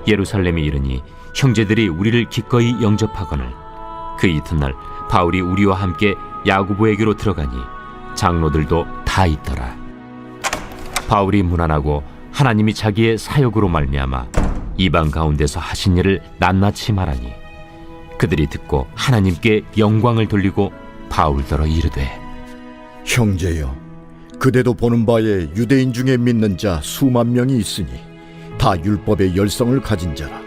예루살렘에 이르니 형제들이 우리를 기꺼이 영접하거늘 그 이튿날 바울이 우리와 함께 야고보에게로 들어가니 장로들도 다 있더라. 바울이 문안하고 하나님이 자기의 사역으로 말미암아 이방 가운데서 하신 일을 낱낱이 말하니 그들이 듣고 하나님께 영광을 돌리고 바울더러 이르되 형제여, 그대도 보는 바에 유대인 중에 믿는 자 수만 명이 있으니 다 율법의 열성을 가진 자라.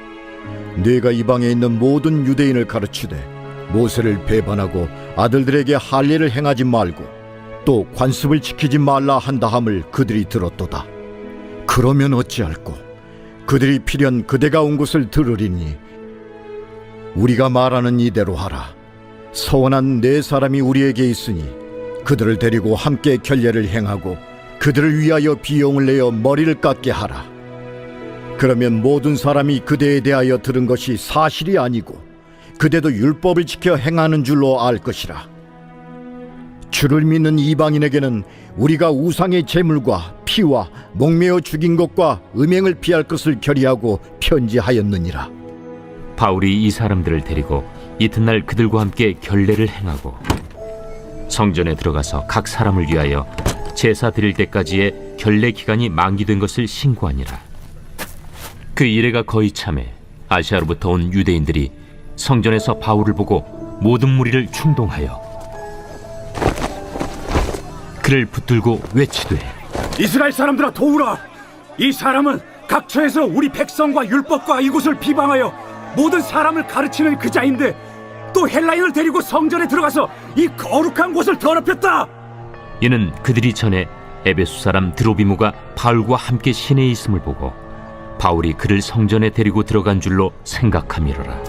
네가 이방에 있는 모든 유대인을 가르치되 모세를 배반하고 아들들에게 할례를 행하지 말고 또 관습을 지키지 말라 한다함을 그들이 들었도다. 그러면 어찌할꼬? 그들이 필연 그대가 온 곳을 들으리니 우리가 말하는 이대로 하라. 서원한 네 사람이 우리에게 있으니 그들을 데리고 함께 결례를 행하고 그들을 위하여 비용을 내어 머리를 깎게 하라. 그러면 모든 사람이 그대에 대하여 들은 것이 사실이 아니고 그대도 율법을 지켜 행하는 줄로 알 것이라. 주를 믿는 이방인에게는 우리가 우상의 제물과 피와 목매어 죽인 것과 음행을 피할 것을 결의하고 편지하였느니라. 바울이 이 사람들을 데리고 이튿날 그들과 함께 결례를 행하고 성전에 들어가서 각 사람을 위하여 제사 드릴 때까지의 결례 기간이 만기된 것을 신고하니라. 그 이래가 거의 참에 아시아로부터 온 유대인들이 성전에서 바울을 보고 모든 무리를 충동하여 그를 붙들고 외치되 이스라엘 사람들아 도우라. 이 사람은 각처에서 우리 백성과 율법과 이곳을 비방하여 모든 사람을 가르치는 그 자인데 또 헬라인을 데리고 성전에 들어가서 이 거룩한 곳을 더럽혔다. 이는 그들이 전에 에베소 사람 드로비무가 바울과 함께 시내에 있음을 보고 바울이 그를 성전에 데리고 들어간 줄로 생각함이로라.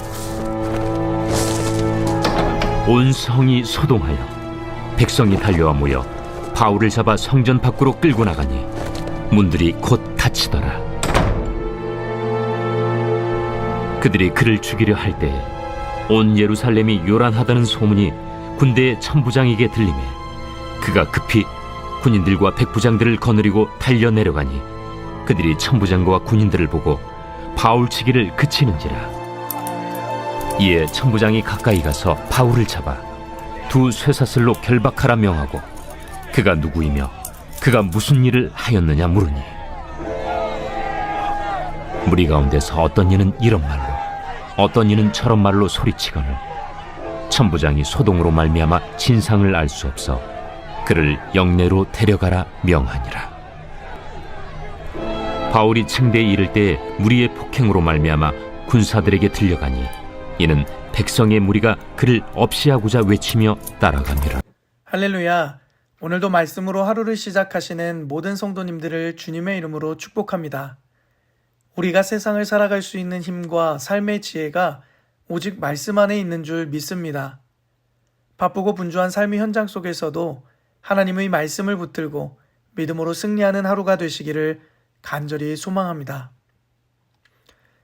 온 성이 소동하여 백성이 달려와 모여 바울을 잡아 성전 밖으로 끌고 나가니 문들이 곧 닫히더라. 그들이 그를 죽이려 할 때에 온 예루살렘이 요란하다는 소문이 군대의 천부장에게 들리매 그가 급히 군인들과 백부장들을 거느리고 달려 내려가니 그들이 천부장과 군인들을 보고 바울 치기를 그치는지라. 이에 천부장이 가까이 가서 바울을 잡아 두 쇠사슬로 결박하라 명하고 그가 누구이며 그가 무슨 일을 하였느냐 물으니 무리 가운데서 어떤 이는 이런 말로 어떤 이는 저런 말로 소리치거늘 천부장이 소동으로 말미암아 진상을 알 수 없어 그를 영내로 데려가라 명하니라. 바울이 층대에 이를 때에 무리의 폭행으로 말미암아 군사들에게 들려가니 이는 백성의 무리가 그를 없이하고자 외치며 따라갑니다. 할렐루야. 오늘도 말씀으로 하루를 시작하시는 모든 성도님들을 주님의 이름으로 축복합니다. 우리가 세상을 살아갈 수 있는 힘과 삶의 지혜가 오직 말씀 안에 있는 줄 믿습니다. 바쁘고 분주한 삶의 현장 속에서도 하나님의 말씀을 붙들고 믿음으로 승리하는 하루가 되시기를 간절히 소망합니다.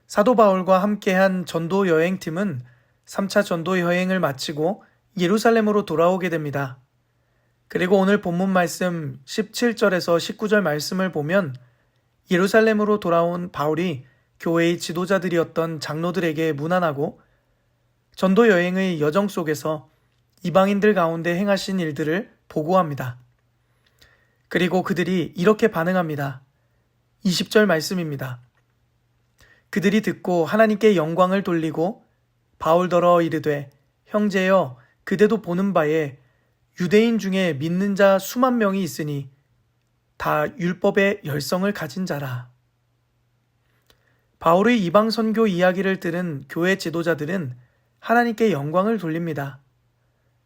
사도 바울과 함께한 전도 여행팀은 3차 전도 여행을 마치고 예루살렘으로 돌아오게 됩니다. 그리고 오늘 본문 말씀 17절에서 19절 말씀을 보면 예루살렘으로 돌아온 바울이 교회의 지도자들이었던 장로들에게 문안하고 전도 여행의 여정 속에서 이방인들 가운데 행하신 일들을 보고합니다. 그리고 그들이 이렇게 반응합니다. 20절 말씀입니다. 그들이 듣고 하나님께 영광을 돌리고 바울더러 이르되 형제여 그대도 보는 바에 유대인 중에 믿는 자 수만 명이 있으니 다 율법의 열성을 가진 자라. 바울의 이방 선교 이야기를 들은 교회 지도자들은 하나님께 영광을 돌립니다.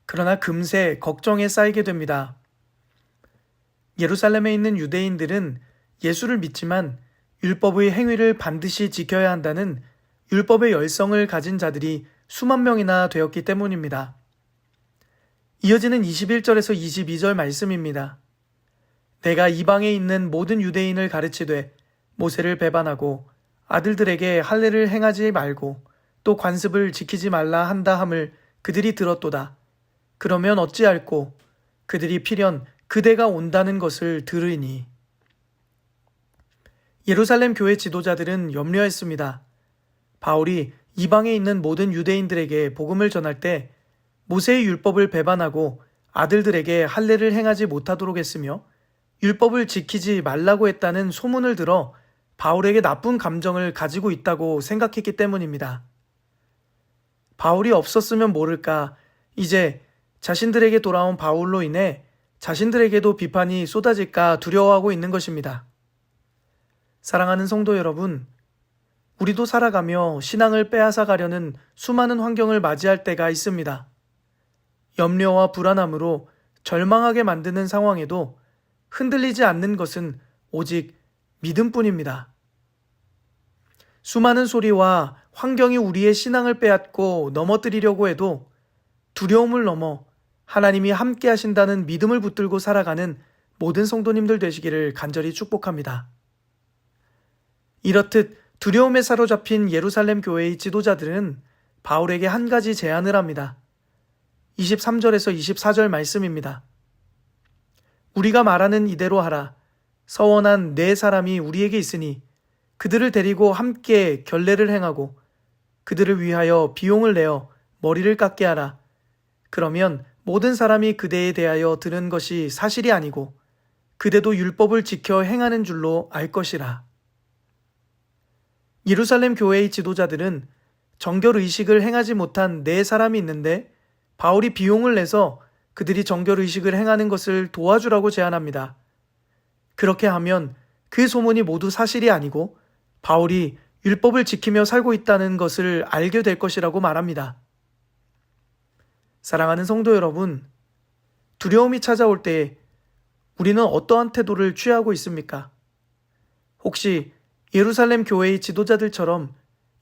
그러나 금세 걱정에 쌓이게 됩니다. 예루살렘에 있는 유대인들은 예수를 믿지만 율법의 행위를 반드시 지켜야 한다는 율법의 열성을 가진 자들이 수만 명이나 되었기 때문입니다. 이어지는 21절에서 22절 말씀입니다. 내가 이방에 있는 모든 유대인을 가르치되 모세를 배반하고 아들들에게 할례를 행하지 말고 또 관습을 지키지 말라 한다 함을 그들이 들었도다. 그러면 어찌할꼬? 그들이 필연 그대가 온다는 것을 들으니. 예루살렘 교회 지도자들은 염려했습니다. 바울이 이방에 있는 모든 유대인들에게 복음을 전할 때 모세의 율법을 배반하고 아들들에게 할례를 행하지 못하도록 했으며 율법을 지키지 말라고 했다는 소문을 들어 바울에게 나쁜 감정을 가지고 있다고 생각했기 때문입니다. 바울이 없었으면 모를까 이제 자신들에게 돌아온 바울로 인해 자신들에게도 비판이 쏟아질까 두려워하고 있는 것입니다. 사랑하는 성도 여러분, 우리도 살아가며 신앙을 빼앗아 가려는 수많은 환경을 맞이할 때가 있습니다. 염려와 불안함으로 절망하게 만드는 상황에도 흔들리지 않는 것은 오직 믿음뿐입니다. 수많은 소리와 환경이 우리의 신앙을 빼앗고 넘어뜨리려고 해도 두려움을 넘어 하나님이 함께 하신다는 믿음을 붙들고 살아가는 모든 성도님들 되시기를 간절히 축복합니다. 이렇듯 두려움에 사로잡힌 예루살렘 교회의 지도자들은 바울에게 한 가지 제안을 합니다. 23절에서 24절 말씀입니다. 우리가 말하는 이대로 하라. 서원한 네 사람이 우리에게 있으니 그들을 데리고 함께 결례를 행하고 그들을 위하여 비용을 내어 머리를 깎게 하라. 그러면 모든 사람이 그대에 대하여 들은 것이 사실이 아니고 그대도 율법을 지켜 행하는 줄로 알 것이라. 예루살렘 교회의 지도자들은 정결의식을 행하지 못한 네 사람이 있는데 바울이 비용을 내서 그들이 정결의식을 행하는 것을 도와주라고 제안합니다. 그렇게 하면 그 소문이 모두 사실이 아니고 바울이 율법을 지키며 살고 있다는 것을 알게 될 것이라고 말합니다. 사랑하는 성도 여러분, 두려움이 찾아올 때 우리는 어떠한 태도를 취하고 있습니까? 혹시 예루살렘 교회의 지도자들처럼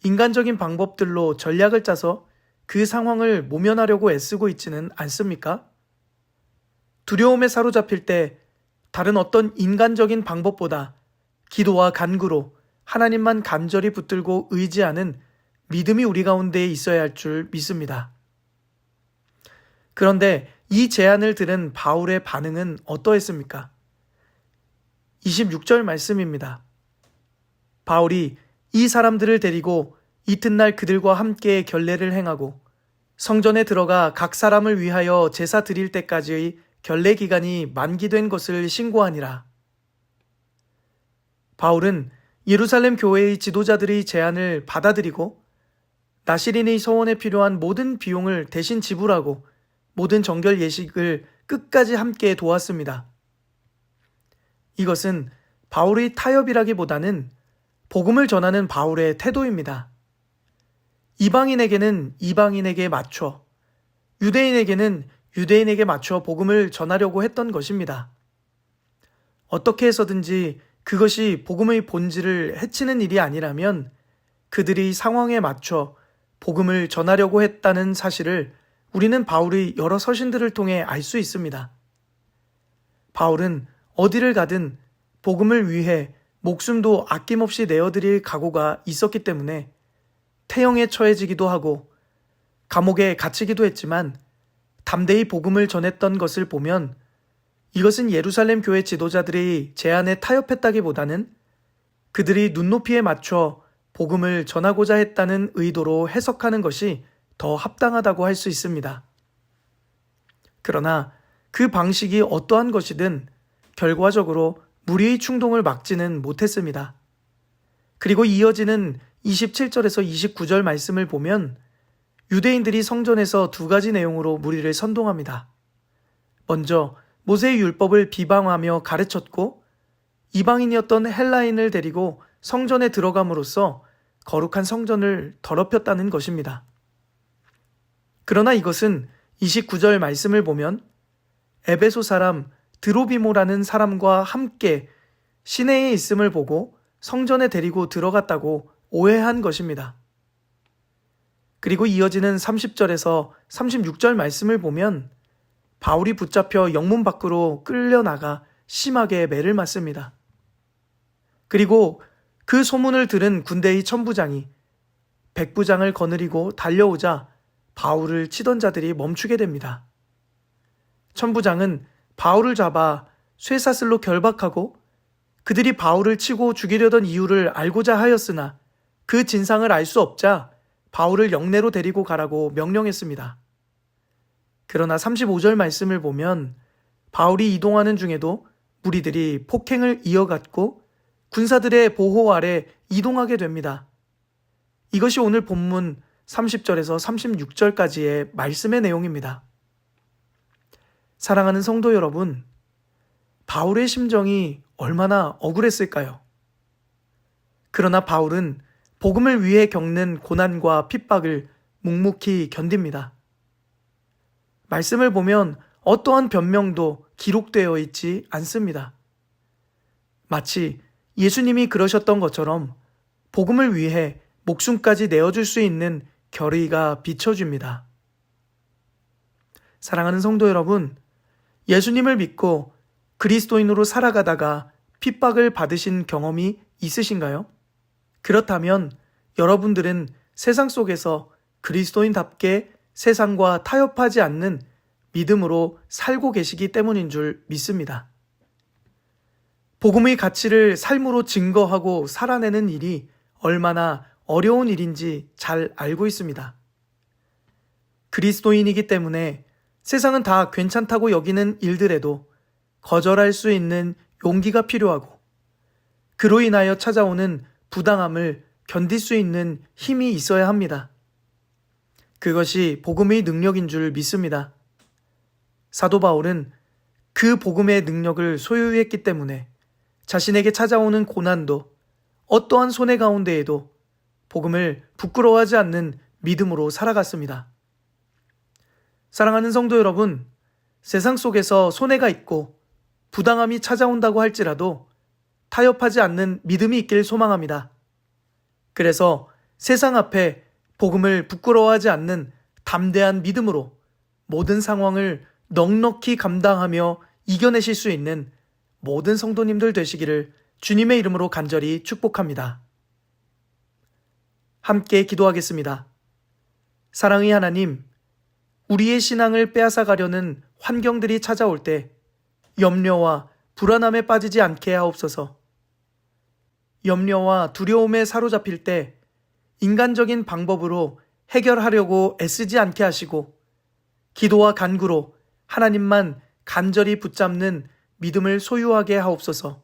인간적인 방법들로 전략을 짜서 그 상황을 모면하려고 애쓰고 있지는 않습니까? 두려움에 사로잡힐 때 다른 어떤 인간적인 방법보다 기도와 간구로 하나님만 간절히 붙들고 의지하는 믿음이 우리 가운데에 있어야 할 줄 믿습니다. 그런데 이 제안을 들은 바울의 반응은 어떠했습니까? 26절 말씀입니다. 바울이 이 사람들을 데리고 이튿날 그들과 함께 결례를 행하고 성전에 들어가 각 사람을 위하여 제사 드릴 때까지의 결례 기간이 만기된 것을 신고하니라. 바울은 예루살렘 교회의 지도자들의 제안을 받아들이고 나시린의 서원에 필요한 모든 비용을 대신 지불하고 모든 정결 예식을 끝까지 함께 도왔습니다. 이것은 바울의 타협이라기보다는 복음을 전하는 바울의 태도입니다. 이방인에게는 이방인에게 맞춰, 유대인에게는 유대인에게 맞춰 복음을 전하려고 했던 것입니다. 어떻게 해서든지 그것이 복음의 본질을 해치는 일이 아니라면 그들이 상황에 맞춰 복음을 전하려고 했다는 사실을 우리는 바울의 여러 서신들을 통해 알 수 있습니다. 바울은 어디를 가든 복음을 위해 목숨도 아낌없이 내어드릴 각오가 있었기 때문에 태형에 처해지기도 하고 감옥에 갇히기도 했지만 담대히 복음을 전했던 것을 보면 이것은 예루살렘 교회 지도자들의 제안에 타협했다기보다는 그들이 눈높이에 맞춰 복음을 전하고자 했다는 의도로 해석하는 것이 더 합당하다고 할 수 있습니다. 그러나 그 방식이 어떠한 것이든 결과적으로 무리의 충동을 막지는 못했습니다. 그리고 이어지는 27절에서 29절 말씀을 보면 유대인들이 성전에서 두 가지 내용으로 무리를 선동합니다. 먼저 모세의 율법을 비방하며 가르쳤고 이방인이었던 헬라인을 데리고 성전에 들어감으로써 거룩한 성전을 더럽혔다는 것입니다. 그러나 이것은 29절 말씀을 보면 에베소 사람 드로비모라는 사람과 함께 시내에 있음을 보고 성전에 데리고 들어갔다고 오해한 것입니다. 그리고 이어지는 30절에서 36절 말씀을 보면 바울이 붙잡혀 영문 밖으로 끌려나가 심하게 매를 맞습니다. 그리고 그 소문을 들은 군대의 천부장이 백부장을 거느리고 달려오자 바울을 치던 자들이 멈추게 됩니다. 천부장은 바울을 잡아 쇠사슬로 결박하고 그들이 바울을 치고 죽이려던 이유를 알고자 하였으나 그 진상을 알 수 없자 바울을 영내로 데리고 가라고 명령했습니다. 그러나 35절 말씀을 보면 바울이 이동하는 중에도 무리들이 폭행을 이어갔고 군사들의 보호 아래 이동하게 됩니다. 이것이 오늘 본문 30절에서 36절까지의 말씀의 내용입니다. 사랑하는 성도 여러분, 바울의 심정이 얼마나 억울했을까요? 그러나 바울은 복음을 위해 겪는 고난과 핍박을 묵묵히 견딥니다. 말씀을 보면 어떠한 변명도 기록되어 있지 않습니다. 마치 예수님이 그러셨던 것처럼 복음을 위해 목숨까지 내어줄 수 있는 결의가 비춰집니다. 사랑하는 성도 여러분, 예수님을 믿고 그리스도인으로 살아가다가 핍박을 받으신 경험이 있으신가요? 그렇다면 여러분들은 세상 속에서 그리스도인답게 세상과 타협하지 않는 믿음으로 살고 계시기 때문인 줄 믿습니다. 복음의 가치를 삶으로 증거하고 살아내는 일이 얼마나 어려운 일인지 잘 알고 있습니다. 그리스도인이기 때문에 세상은 다 괜찮다고 여기는 일들에도 거절할 수 있는 용기가 필요하고 그로 인하여 찾아오는 부당함을 견딜 수 있는 힘이 있어야 합니다. 그것이 복음의 능력인 줄 믿습니다. 사도 바울은 그 복음의 능력을 소유했기 때문에 자신에게 찾아오는 고난도 어떠한 손해 가운데에도 복음을 부끄러워하지 않는 믿음으로 살아갔습니다. 사랑하는 성도 여러분, 세상 속에서 손해가 있고 부당함이 찾아온다고 할지라도 타협하지 않는 믿음이 있길 소망합니다. 그래서 세상 앞에 복음을 부끄러워하지 않는 담대한 믿음으로 모든 상황을 넉넉히 감당하며 이겨내실 수 있는 모든 성도님들 되시기를 주님의 이름으로 간절히 축복합니다. 함께 기도하겠습니다. 사랑의 하나님, 우리의 신앙을 빼앗아가려는 환경들이 찾아올 때 염려와 불안함에 빠지지 않게 하옵소서. 염려와 두려움에 사로잡힐 때 인간적인 방법으로 해결하려고 애쓰지 않게 하시고 기도와 간구로 하나님만 간절히 붙잡는 믿음을 소유하게 하옵소서.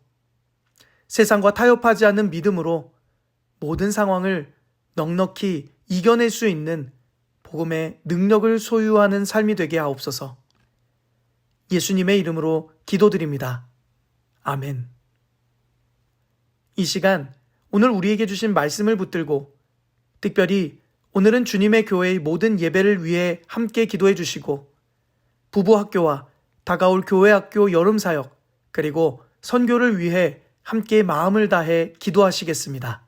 세상과 타협하지 않는 믿음으로 모든 상황을 넉넉히 이겨낼 수 있는 복음의 능력을 소유하는 삶이 되게 하옵소서. 예수님의 이름으로 기도드립니다. 아멘. 이 시간 오늘 우리에게 주신 말씀을 붙들고 특별히 오늘은 주님의 교회의 모든 예배를 위해 함께 기도해 주시고 부부학교와 다가올 교회학교 여름사역 그리고 선교를 위해 함께 마음을 다해 기도하시겠습니다.